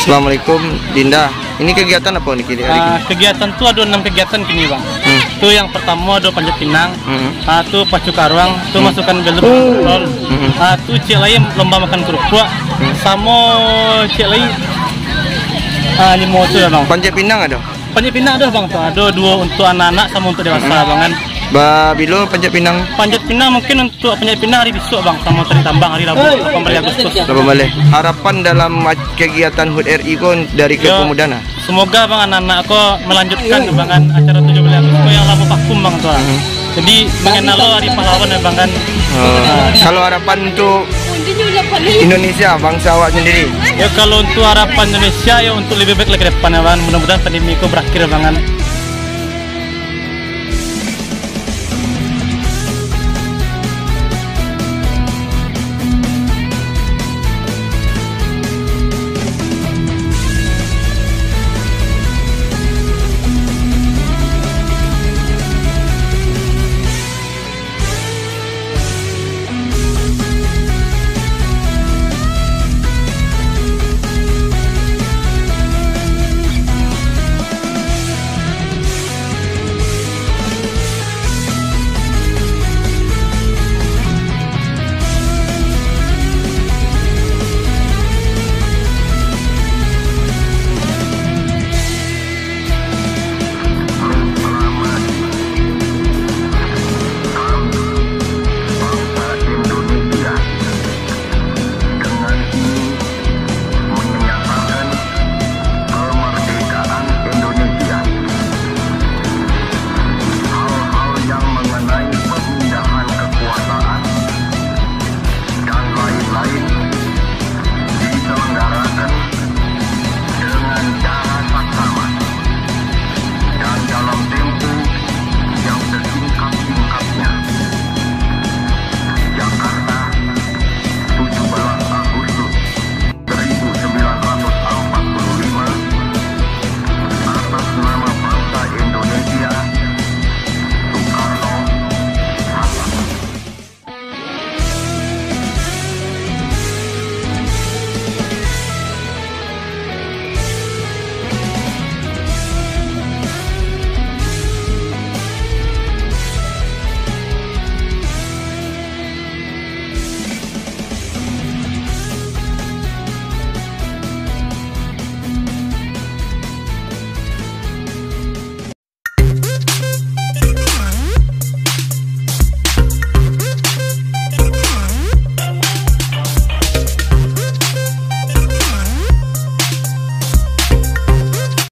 Assalamualaikum Dinda. Ini kegiatan apa nih hari ini? Kegiatan tuh ada 6 kegiatan kini bang. Tuh yang pertama ada panjat pinang, tuh pacu karuang, tuh masukkan galur kontrol, tuh cek lain lomba makan kerupuk, sama cek lain limo tuh ya bang. Panjat pinang ada? Panjat pinang ada bang tuh, ada 2 untuk anak-anak sama untuk dewasa bangan. Bilo panjat pinang? Panjat pinang mungkin untuk panjat pinang hari besok bang, sama tari tambang hari Rabu 18 Agustus. Harapan dalam kegiatan HUT RI kon dari kepemudaan? Semoga bang anak-anak kok melanjutkan bangan acara 17 Agustus yang labu vakum bang tuh. Jadi mengenal hari pahlawan ya bang kan. Kalau harapan untuk Indonesia bangsa awak sendiri? Ya kalau untuk harapan Indonesia ya untuk lebih baik lagi ke depan ya bang. Mudah-mudahan pandemi itu berakhir bangan.